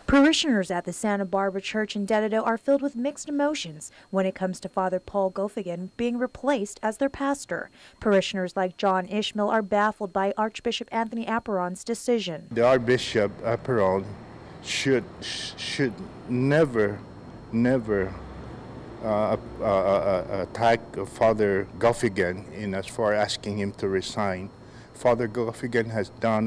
Parishioners at the Santa Barbara Church in Dededo are filled with mixed emotions when it comes to Father Paul Gofigan being replaced as their pastor. Parishioners like John Ishmael are baffled by Archbishop Anthony Apparon's decision. The Archbishop Apparon should never attack Father Gofigan in as far as asking him to resign. Father Gofigan has done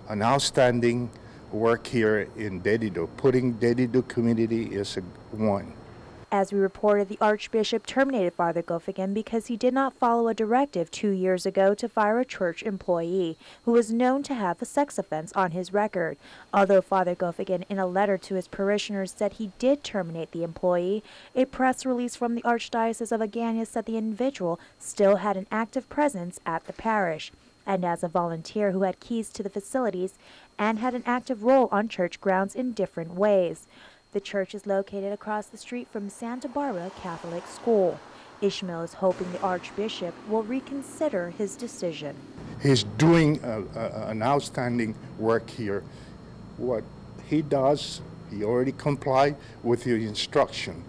an outstanding work here in Dededo. Putting Dededo community is one. As we reported, the Archbishop terminated Father Gofigan because he did not follow a directive 2 years ago to fire a church employee who was known to have a sex offense on his record. Although Father Gofigan, in a letter to his parishioners, said he did terminate the employee, a press release from the Archdiocese of Agana said the individual still had an active presence at the parish, and as a volunteer who had keys to the facilities and had an active role on church grounds in different ways. The church is located across the street from Santa Barbara Catholic School. Ishmael is hoping the Archbishop will reconsider his decision. He's doing an outstanding work here. What he does, he already complied with the instruction.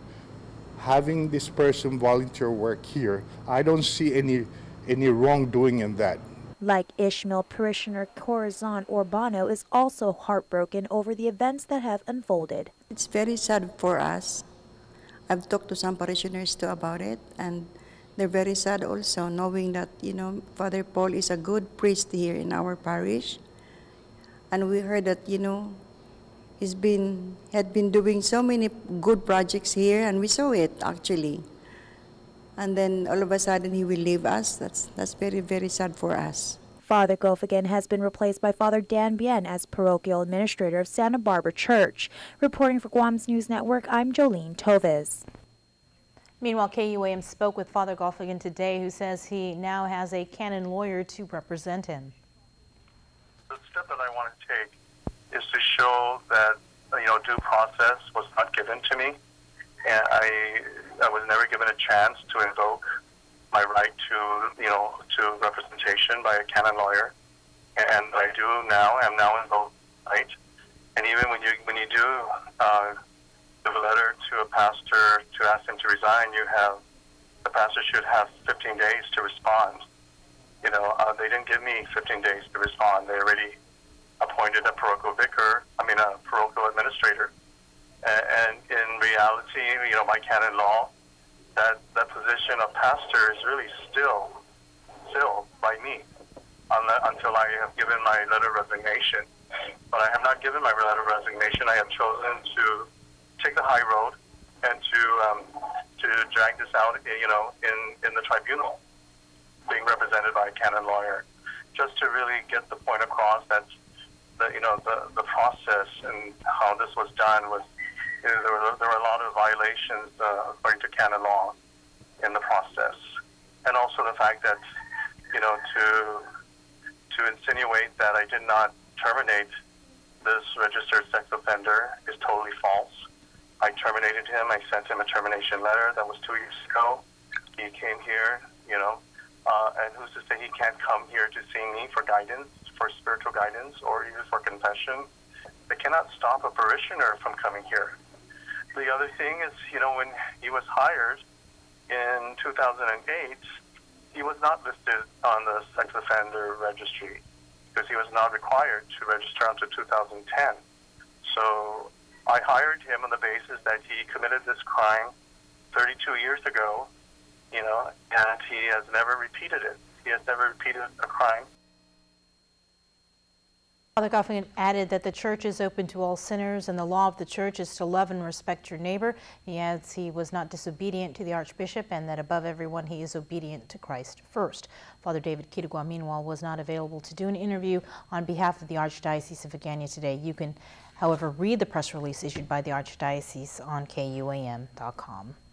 Having this person volunteer work here, I don't see any wrongdoing in that. Like Ishmael, parishioner Corazon Urbano is also heartbroken over the events that have unfolded. It's very sad for us. I've talked to some parishioners too about it, and they're very sad also knowing that, Father Paul is a good priest here in our parish. And we heard that, had been doing so many good projects here, and we saw it actually. And then all of a sudden he will leave us. That's very, very sad for us. Father Gofigan has been replaced by Father Dan Bien as parochial administrator of Santa Barbara Church. Reporting for Guam's News Network, I'm Jolene Toves. Meanwhile, KUAM spoke with Father Gofigan today, who says he now has a canon lawyer to represent him. The step that I want to take is to show that, due process was not given to me, and I was never given a chance to invoke my right to representation by a canon lawyer, and I do now. I'm now invoked right. And even when you do give a letter to a pastor to ask him to resign, the pastor should have 15 days to respond. They didn't give me 15 days to respond. They already appointed a parochial administrator. And in reality, my canon law, that position of pastor is really still by me until I have given my letter of resignation. But I have not given my letter of resignation. I have chosen to take the high road and to drag this out, in the tribunal, being represented by a canon lawyer, just to really get the point across that the process and how this was done was. There were a lot of violations according to canon law in the process, and also the fact that to insinuate that I did not terminate this registered sex offender is totally false. I terminated him. I sent him a termination letter. That was 2 years ago. He came here, and who's to say he can't come here to see me for guidance, for spiritual guidance, or even for confession? They cannot stop a parishioner from coming here. The other thing is, when he was hired in 2008, he was not listed on the sex offender registry because he was not required to register until 2010. So I hired him on the basis that he committed this crime 32 years ago, and he has never repeated it. He has never repeated a crime. Father Gofigan added that the church is open to all sinners and the law of the church is to love and respect your neighbor. He adds he was not disobedient to the Archbishop and that above everyone he is obedient to Christ first. Father David Kitagua, meanwhile, was not available to do an interview on behalf of the Archdiocese of Agana today. You can, however, read the press release issued by the Archdiocese on KUAM.com.